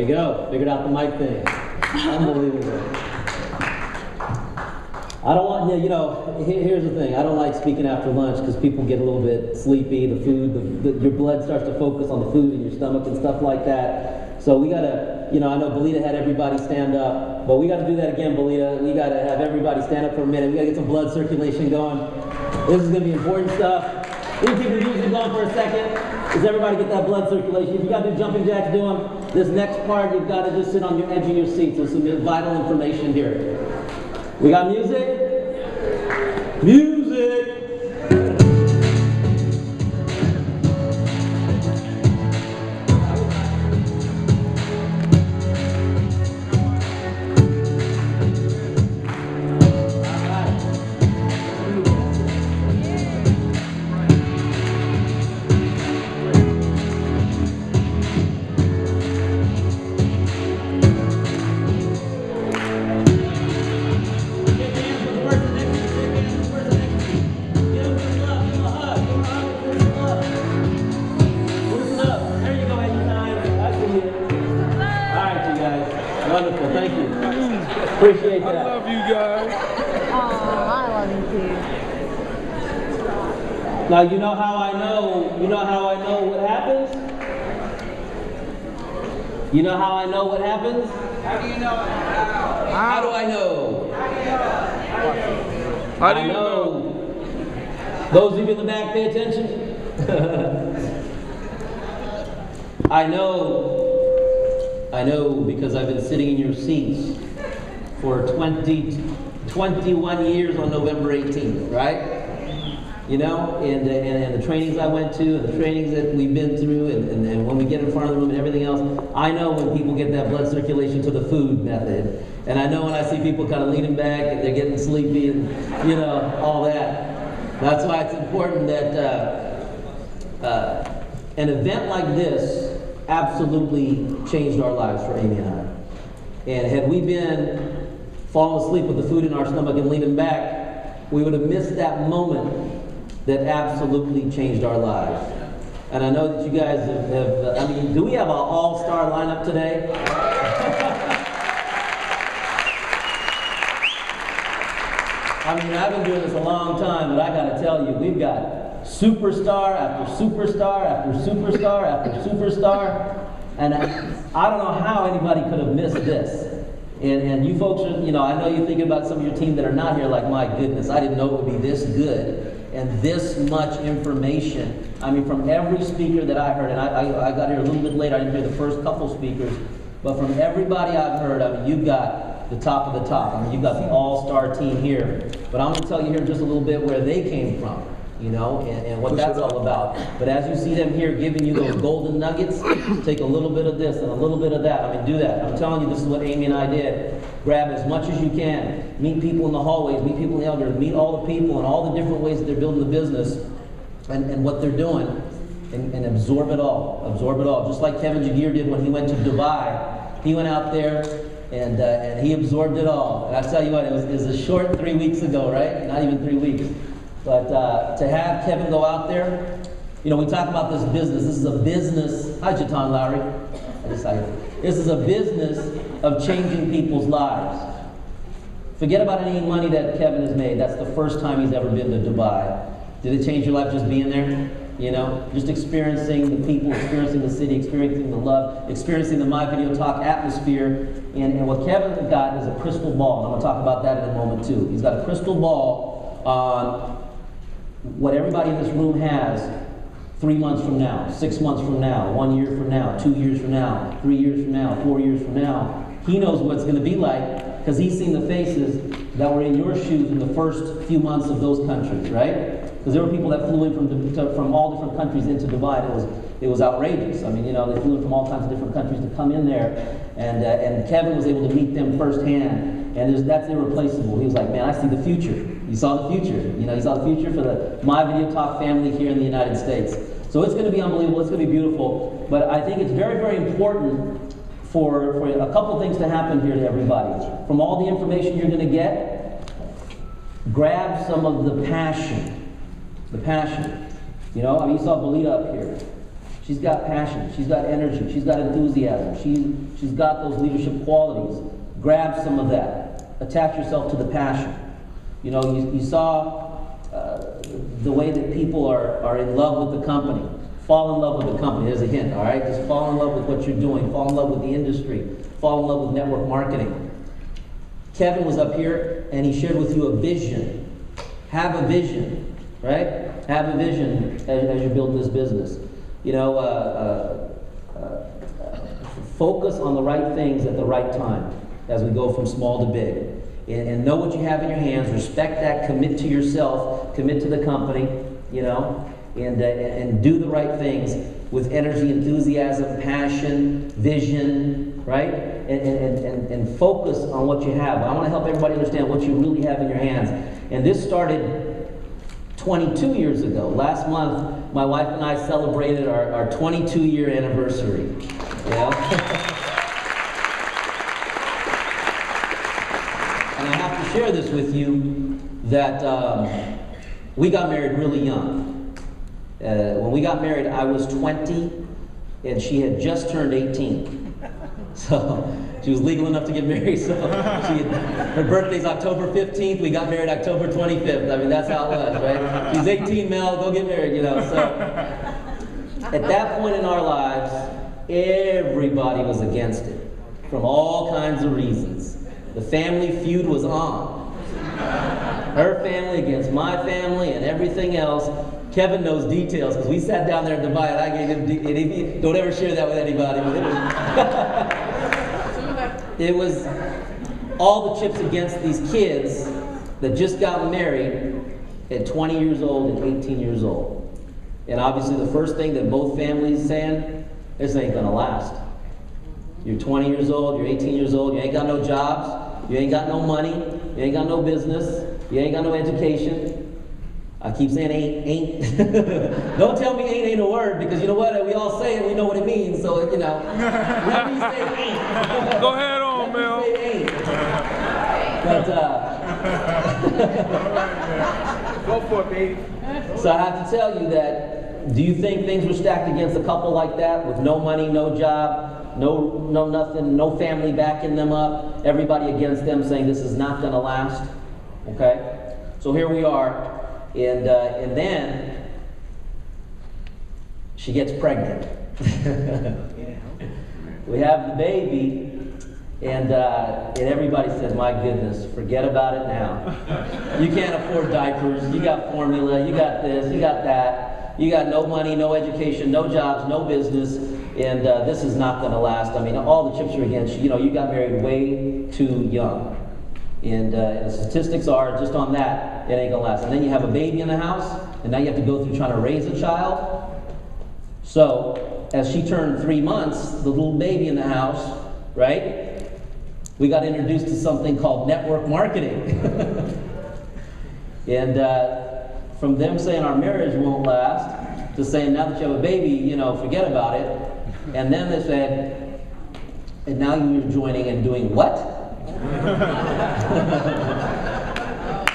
you go. Figured out the mic thing. Unbelievable. I don't want, you know, here's the thing. I don't like speaking after lunch because people get a little bit sleepy. The food, your blood starts to focus on the food in your stomach and stuff like that. So we gotta, you know, I know Belita had everybody stand up, but we gotta do that again, Belita. We gotta have everybody stand up for a minute. We gotta get some blood circulation going. This is gonna be important stuff. We can keep the music going for a second. Does everybody get that blood circulation? If you gotta do jumping jacks, do them. This next part, you've gotta just sit on your edge of your seat. There's some vital information here. We got music? Music! Wonderful, thank you. Appreciate that. I love you guys. Oh, I love you too. Now you know how I know what happens? You know how I know what happens? How do you know? How do I know? How do you know? Those of you in the back, pay attention. I know because I've been sitting in your seats for 21 years on November 18th, right? You know, and the trainings I went to, and the trainings that we've been through, and when we get in front of the room and everything else, I know when people get that blood circulation to the food method. And I know when I see people kind of leaning back and they're getting sleepy and, you know, all that. That's why it's important that an event like this absolutely changed our lives for Amy and I. And had we been falling asleep with the food in our stomach and leaning back, we would have missed that moment that absolutely changed our lives. And I know that you guys have I mean, do we have an all-star lineup today? I mean, I've been doing this a long time, but I gotta tell you, we've got superstar after superstar after superstar after superstar, and I don't know how anybody could have missed this. And you folks are, you know, I know you're thinking about some of your team that are not here, like, my goodness, I didn't know it would be this good and this much information. I mean, from every speaker that I heard, and I got here a little bit late, I didn't hear the first couple speakers, but from everybody I've heard, I mean, you've got the top of the top. I mean, you've got the all-star team here. But I'm going to tell you here just a little bit where they came from, you know, and what that's all about. But as you see them here giving you those golden nuggets, take a little bit of this and a little bit of that. I mean, do that. I'm telling you, this is what Amy and I did. Grab as much as you can. Meet people in the hallways, meet people in the elders, meet all the people and all the different ways that they're building the business and what they're doing, and absorb it all. Absorb it all. Just like Kevin Jagir did when he went to Dubai. He went out there and he absorbed it all. And I tell you what, it was a short 3 weeks ago, right? Not even 3 weeks. But to have Kevin go out there, you know, we talk about this business. This is a business. Hi, Jatan Lowry. This is a business of changing people's lives. Forget about any money that Kevin has made. That's the first time he's ever been to Dubai. Did it change your life just being there? You know, just experiencing the people, experiencing the city, experiencing the love, experiencing the My Video Talk atmosphere. And what Kevin got is a crystal ball. And I'm going to talk about that in a moment too. He's got a crystal ball on what everybody in this room has 3 months from now, 6 months from now, 1 year from now, 2 years from now, 3 years from now, 4 years from now. He knows what it's going to be like because he's seen the faces that were in your shoes in the first few months of those countries, right? Because there were people that flew in from all different countries into Dubai. It was outrageous. I mean, you know, they flew in from all kinds of different countries to come in there, and Kevin was able to meet them firsthand, and that's irreplaceable. He was like, man, I see the future. You saw the future. You know, you saw the future for the My Video Talk family here in the United States. So it's going to be unbelievable. It's going to be beautiful. But I think it's very, very important for a couple things to happen here to everybody. From all the information you're going to get, grab some of the passion. The passion. You know, I mean, you saw Belita up here. She's got passion, she's got energy, she's got enthusiasm, she's got those leadership qualities. Grab some of that. Attach yourself to the passion. You know, you saw the way that people are in love with the company. Fall in love with the company. There's a hint, all right? Just fall in love with what you're doing. Fall in love with the industry. Fall in love with network marketing. Kevin was up here and he shared with you a vision. Have a vision, right? Have a vision as you're building this business. You know, focus on the right things at the right time as we go from small to big. And know what you have in your hands. Respect that. Commit to yourself. Commit to the company. You know, and do the right things with energy, enthusiasm, passion, vision, right? And focus on what you have. I want to help everybody understand what you really have in your hands. And this started 22 years ago. Last month, my wife and I celebrated our 22-year anniversary. You know? And I have to share this with you that we got married really young. When we got married, I was 20, and she had just turned 18. So she was legal enough to get married. So her birthday's October 15th. We got married October 25th. I mean, that's how it was, right? She's 18, Mel, go get married, you know. So at that point in our lives, everybody was against it from all kinds of reasons. The family feud was on. Her family against my family and everything else. Kevin knows details because we sat down there in Dubai and I gave him, don't ever share that with anybody. It was all the chips against these kids that just got married at 20 years old and 18 years old. And obviously the first thing that both families saying, this ain't gonna last. You're 20 years old, you're 18 years old, you ain't got no jobs, you ain't got no money, you ain't got no business, you ain't got no education. I keep saying ain't. Don't tell me ain't a word, because you know what? We all say it, we know what it means. So, you know, let me say ain't. Go ahead on, Mel. Let me say ain't. But, go for it, baby. so I have to tell you that, do you think things were stacked against a couple like that with no money, no job, no nothing, no family backing them up, everybody against them saying this is not going to last? Okay? So here we are. And then she gets pregnant. We have the baby, and everybody said, my goodness, forget about it now. You can't afford diapers, you got formula, you got this, you got that. You got no money, no education, no jobs, no business, and this is not going to last. I mean, all the chips are against you. You know, you got married way too young. And the statistics are, just on that, it ain't gonna last. And then you have a baby in the house, and now you have to go through trying to raise a child. So, as she turned 3 months, the little baby in the house, right, we got introduced to something called network marketing. And from them saying our marriage won't last, to saying now that you have a baby, you know, forget about it. And then they said, and now you're joining and doing what?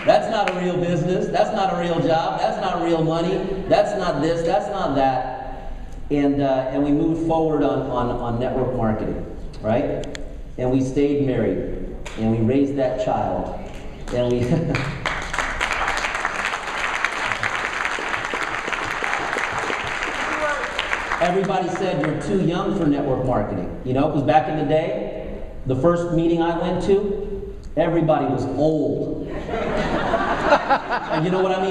That's not a real business. That's not a real job. That's not real money. That's not this. That's not that. And we moved forward on network marketing, right? And we stayed married, and we raised that child, and we. Everybody said you're too young for network marketing. You know, because back in the day, the first meeting I went to, everybody was old. And you know what I mean?